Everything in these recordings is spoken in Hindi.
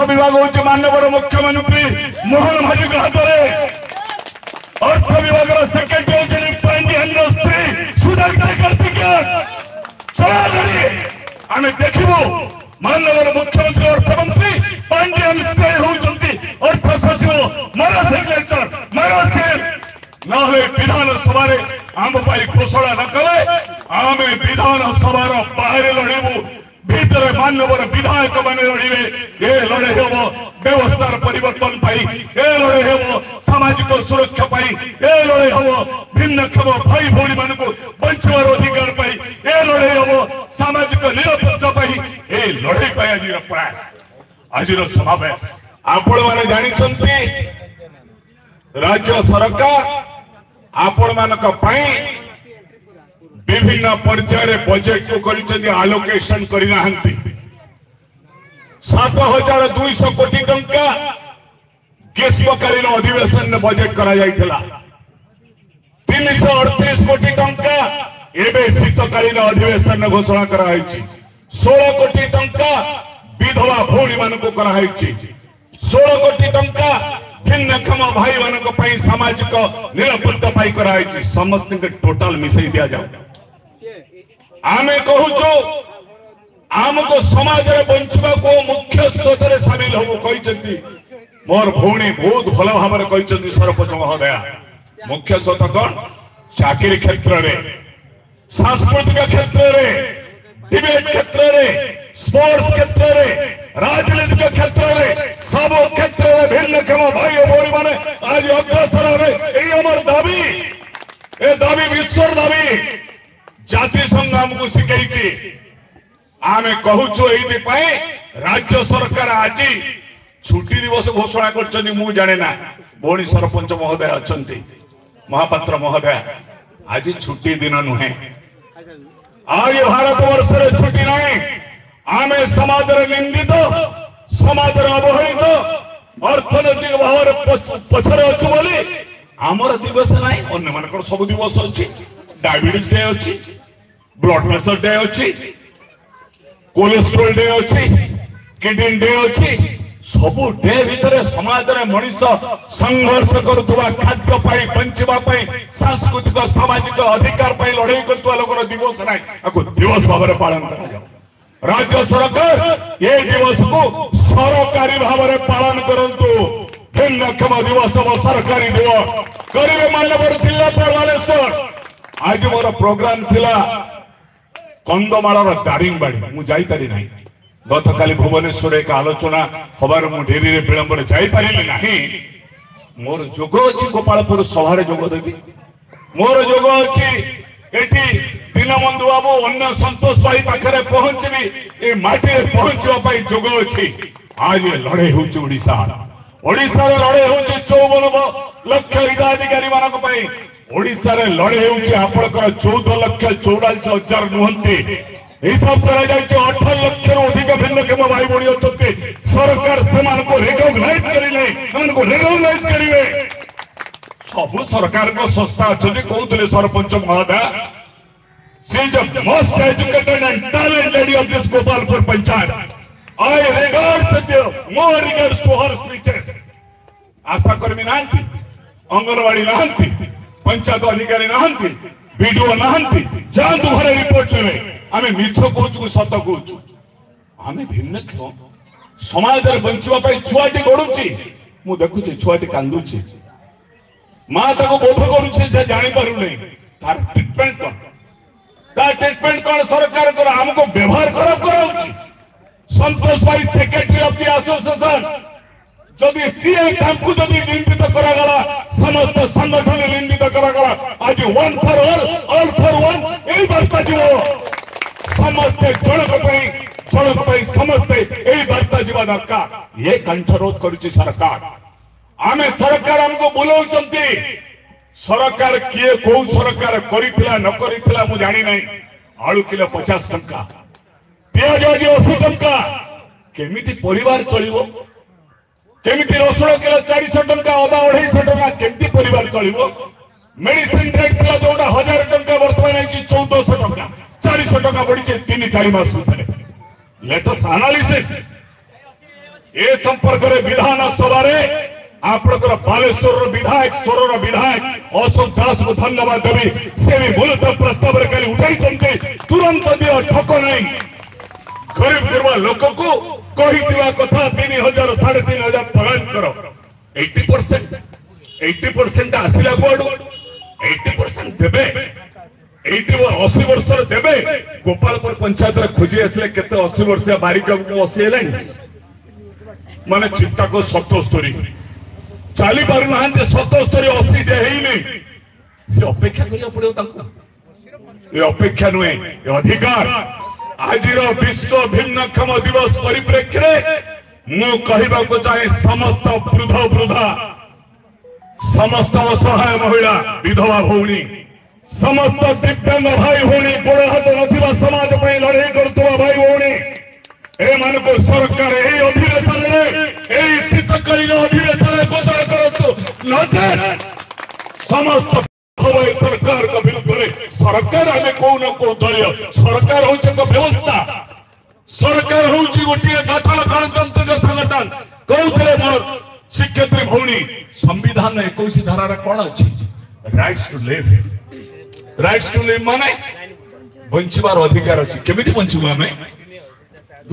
विभाग हूँ माननीय मुख्यमंत्री मोहन भाई हाथ में अर्थ विभाग सेक्रेटरी हूँ पांडियन स्त्री सुदीक्षा कार्तिक आम देखू माननीय मुख्यमंत्री अर्थमंत्री पांडियन स्त्री होती अर्थ सचिव मर सिग्नेचर मर सीएम ना विधानसभा आम घोषणा न कले आम विधानसभा बाहर लड़ू भीतर मानवर विधायक मैंने लड़े ये लड़े हम व्यवस्थार परिवर्तन ये लड़े हम सामाजिक सुरक्षा ये लड़े हम भिन्नक्षम भाई भौणी मान बचार अधिकार ये लड़े हम सामाजिक निरापत्ता ये लड़े आज प्रयास आज समावेश आपण मैंने जानी राज्य सरकार आपण मानक विभिन्न पर्यायर बजेट को आलोकेशन करना 7,200 कोटी टंका ग्रीष्मकालीन अधिवेशन में बजेट करा 338 कोटी टंका एवं शीतकालीन अधिवेशन में घोषणा करा 16 कोटी टंका विधवा भौणी मान 16 कोटी टंका भिन्नक्षम भाई मान सामाजिक निरापत्ता समस्त टोटाल मिसई दि जाऊ आम कहूँ आमको समाज में बंचवा को मुख्य स्रोत सामिल हम कहते मोर भौणी बहुत भल भाव कहते सरपंच महोदय मुख्य स्रोत कौन चाकरी क्षेत्र में सांस्कृतिक क्षेत्र में डिबेट क्षेत्र में स्पोर्ट्स क्षेत्र में राजनीतिक क्षेत्र में सब क्षेत्र में भिन्नक्षम भाई भौणी मैंने आज अग्रसर दाबी विश्वर दाबी जाति संघ आमको शिखई आम कहूँ राज्य सरकार आज छुट्टी दिवस घोषणा कर जाने ना भौणी सरपंच महोदय अच्छा महापात्र महोदय आज छुट्टी दिन नुहे आज भारत वर्ष छुट्टी ना आम समाज निंदित समाज अवहेलित अर्थनैतिक भाव पछरे अच्छु बोली आमर दिवस ना अन्य मान सब दिवस अच्छी डायबिटीज डे अच्छी ब्लड प्रेशर डे अच्छी कोलेस्ट्रोल डे अच्छी किडनी डे अच्छी सबू डे भितर समाज में मनीष संघर्ष करुवा खाद्य बंचापी सांस्कृतिक सामाजिक अधिकार लड़ाई कर लोकर दिवस ना दिवस भाव में पालन कर राज्य सरकार ये दिवस को सरकारी भाव में पालन करंतु भिन्नक्षम दिवस सरकारी दिवस करेंगे माननीय जिलापाल बालेश्वर आज मोर प्रोग्राम थिला कंदमाल दारिंगबाड़ी मुझे ना गत काली भुवनेश्वर एक आलोचना हबार मु डेरी विलंब जापारि ना मोर जोग अच्छी गोपालपुर सभा जोग देवी मोर जोग अच्छी एटी दीनबंधु बाबू अन्य संतोष भाई पाखे पहुंचबी ए माटी पहुंचापी जोग अच्छी आज ये लड़े होड़शा लड़े हो 54 लक्ष हिताधिकारी मान ओडिशा रे लड़े होउची आपनकर 14,44,000 नुहंती हिसाब करा जाय 18 लाख रो अधिक भिन्नक्षम भाई भौणी अछते सरकार समान को रिकॉग्नाइज करिले हमको रिकॉग्नाइज करिवे सब सरकार को संस्था अछते कहउतले सरपंच महोदय she is the most educated and talented lady of this Gopalpur panchayat I regards more regards to her speeches ASHA कर्मी नांती अंगनवाड़ी नांती पंचायत अधिकारी नहांती वीडियो नहांती जातु घरे रिपोर्ट ले आम मिछ कहूँ सत कहूँ आम भिन्न समाज में बंचापी छुआटी गड़ुची मु देखुची छुआटी कांदुची माँ ताको बोध करुचे से जानी पारु नहीं तार ट्रीटमेंट कौन तार ट्रीटमेंट कौन सरकार को आमको व्यवहार खराब कराउची संतोष भाई सेक्रेटरी ऑफ द एसोसिएशन जदि सीए को जदि निंदित करागला समस्त संगठन निंदित करागला आज वन फॉर फॉर वन यही वार्ता जीव समस्ते जनक समस्ते यही वार्ता जीवा दरकार ये कंठरोध करुची सरकार आमे सरकार हमको बुलाउचंती सरकार किए को सरकार करिथिला न करिथिला मु जानि नहीं आलू किलो 50 टंका प्याज आज 80 टंका केमिति परिवार चलिवो केमिति रसुण किलो 400 टंका अदा 250 टंका केमिति परिवार चलिवो मेडिसिन रेट थिला जोडा 1000 टंका वर्तमान आइछि 1400 टंका 400 टंका बढ़ी 3-4 मास भितर लेट अस एनालिसिस ए संपर्क में विधानसभा आपणकर बालेश्वर विधायक सोर विधायक अशोक दास को धन्यवाद देवी से भी मूलतः प्रस्ताव कल उठाई तुरंत दियो ठक नहीं गरीब गुरबा लोक को कही कथा 3000 3500 प्रदान करो 80% आसला कुआड़ 80% देवे 80 वर्ष देवे गोपालपुर पंचायत खोजी आसले केते 80 वर्ष बारिक बसी है माने चिंता को 77 चली पार ना 77 80 से अपेक्षा करिया पड़ो ये अपेक्षा नुहे ये अधिकार आज विश्व भिन्नक्षम दिवस परिप्रेक्षी मु कहवा को चाहे समस्त वृद्ध वृद्धा समस्त असहाय महिला विधवा भौणी समस्त दिव्यांग भाई भौणी गोड़ हाथ नथिबा समाज पे लड़ाई करतुवा भाई भौणी ए मान को सरकार ए अधिवेशन ए शीतकालीन अधिवेशन घोषणा करतु नचे समस्त सरकार का विरुद्ध सरकार हमें कौन कौ दल सरकार हूँ व्यवस्था सरकार हूँ गोटे गठन गणतंत्र संगठन कौन मोर शिक्षयित्री भौणी संविधान 21 धारा कौन अच्छी राइट्स टू लिव माने बंचवार अधिकार अच्छी केमिति बंचबु आमे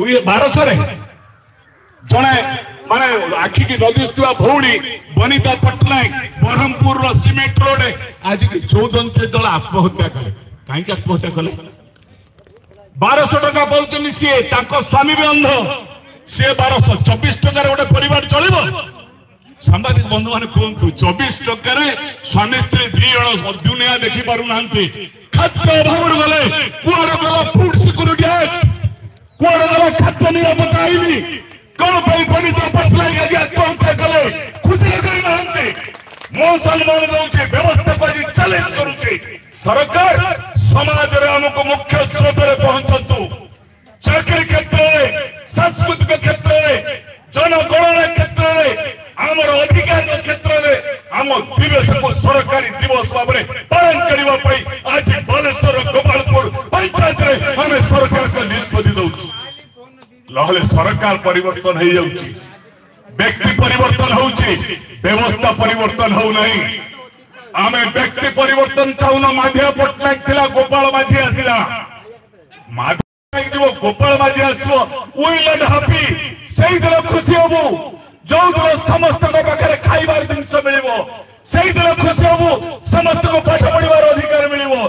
2012 जड़े माने आखि की नदी भौणी बनीता पट्टनायक ब्रह्मपुर सीमेंट रोड आज की 14 दल आत्महत्या कले कहीं आत्महत्या कले 1200 टका पाउछन सी स्वामी भी अंध सी 1224 टकर गोटे परिवार चलो सांबादिक बंधु मान कहतु 24 टकर स्वामी स्त्री 2 जन दुनिया देखी पार ना खाद्य अभाव गले कुआड़ गला फूड सिक्यूरिटी कुआड़ गला खाद्य निरापत्ता आईनी कौन बनीता पट्टनायक आज आत्महत्या कले खुशी कर मो सम्मान दौचे व्यवस्था को आज चैलेंज करुचे सरकार समाज रे हमको मुख्य स्रोत रे पहुंचतु चाकरी क्षेत्र में सांस्कृतिक क्षेत्र में जनगणना क्षेत्र में आमर अधिकार क्षेत्र में आम दिवस को सरकारी दिवस भाव में पालन करने आज बालेश्वर गोपालपुर पंचायत रे हमें सरकार का निष्पत्ति दौचु लहले सरकार परिवर्तन हो जाउची व्यक्ति परिवर्तन होउची व्यवस्था परिवर्तन हो नहीं आमे व्यक्ति परिवर्तन चाहून माध्य पट्टनायक थिला गोपाल माझी आसिला माध्य जो गोपाल माझी आसो वी लेट हैप्पी सही दिल खुशी होबो जो दिल समस्त को पाखरे खाइबार जिंस मिलिबो सही दिल खुशी होबो समस्त को पाठ पढ़िबार अधिकार मिलिबो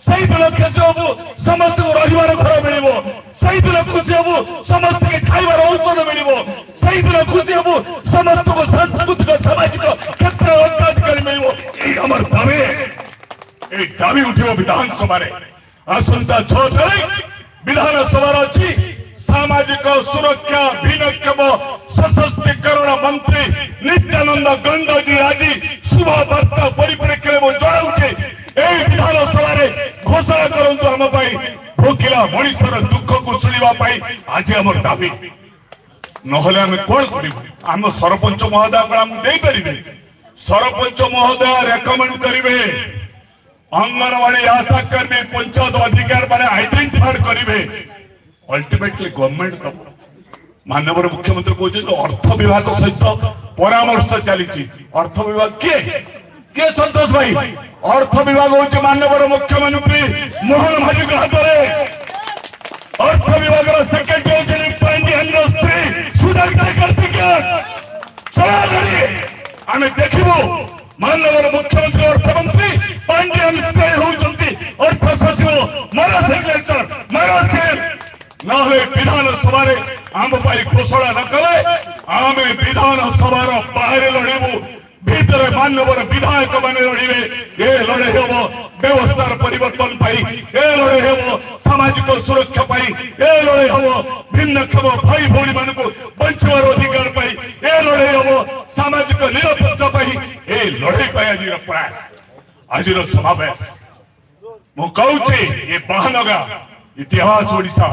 सही दिल खुशी होबो समस्त को रहिबार घर मिलिबो सही दिल खुशी होबो समस्त के खाइबार औषध मिलिबो सही दिल खुशी होबो समस्त को सांस्कृतिक सामाजिक क्षेत्र अधिकार मिलिबो ए हमर दाबी ए दाबी उठिबो विधानसभा रे आसंता 6 तारीख विधानसभा अछि सामाजिक सुरक्षा भिन्नक्षम सशक्तिकरण मंत्री नित्यानंद गंगा जी आज शुभ वार्ता परिप्रेक्षी में जनाऊे विधानसभा घोषणा करूँ आम भोकिला मनीषर दुख को शुणा आज आम दाबी नहले आम कौन कर आम सरपंच महोदय को आम देपारे सरपंच महोदय रेकमेंड करेंगे अंगनवाड़ी आशा कर्मी पंचायत अधिकार मैंने आइडेंटिफाई करेंगे अल्टीमेटली गवर्नमेंट तो माननीय मुख्यमंत्री कहते अर्थ विभाग सहित परामर्श चली अर्थ विभाग किए संतोष भाई अर्थ विभाग हूँ माननीय मुख्यमंत्री मोहन भाई हाथ में अर्थ विभाग सेक्रेटरी पांड्यान स्त्री सुधारिता कार्तिक आम देखू माननीय मुख्यमंत्री अर्थमंत्री पांड्यान स्त्री होती अर्थ सचिव मारा सेक्रेटरी मारा सेम नहले विधानसभा आम घोषणा न कले आम विधानसभा बाहर लड़ू भीतर माननीय विधायक मैंने लड़े ये लड़े हम व्यवस्थार परिवर्तन ये लड़े हम सामाजिक सुरक्षा ये लड़े हम भिन्नक्षम भाई भौणी मान बचार अधिकार ये लड़े हम सामाजिक निरापत्ता ये लड़े आज प्रयास आज समावेश मु कहूँ ये महानगा इतिहास ओडिशा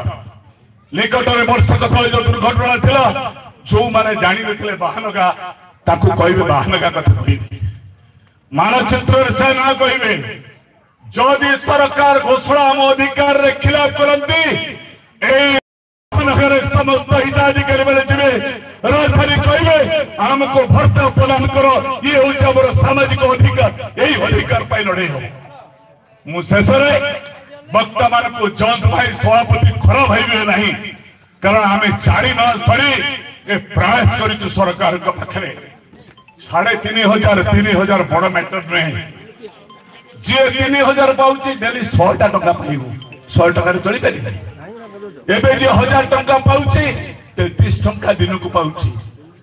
निकट में वर्षक तले जो दुर्घटना थिला जो माने जानी नथिले बाहनगा ताकू कहबे बाहनगा कथा कहबे मानचित्र से ना कहबे जदि सरकार घोषणा आम अधिकार रे खिलाफ करंती ए बाहनगा रे समस्त हिताधिकारी माने जिवे पाइबे आमको भर्ता प्रदान कर ये हूँ आम सामाजिक अधिकार यही अधिकार पाई लड़े हो मु शेष वक्ता मान को जंत भाई सभापति खराब भाई नहीं कारण आम 4 मास धरी ए प्रयास कर सरकार पाखे 3500 बड़ मैटर नहीं जी 3000 पाँच डेली 100 टका पाइबू 100 टकर चली पारे एवं जी 1000 टका पाँच 33 टका दिन को पाँच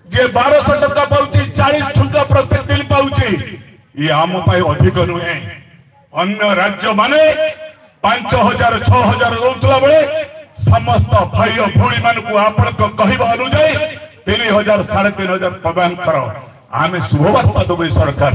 जे 1200 टका पाँच 40 टका प्रत्येक दिन पाँच ये आम अधिक नुहे अन्य राज्य माने 5000 6000 दौला बेले समस्त भाई और भौणी मान आपण कहवा अनुଯାयी 3000 3500 प्रदान कर आम शुभवार्ता देव सरकार।